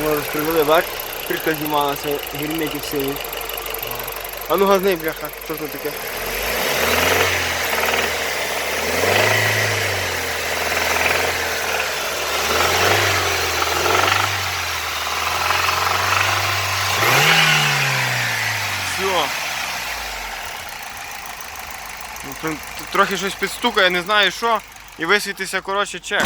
Ми розпрямили, бач, притка знімалася, герметик синій. А ну газни, бляха, що це таке? Все. Трохи щось підстукає, не знаю що, і висвітиться, коротше, чек.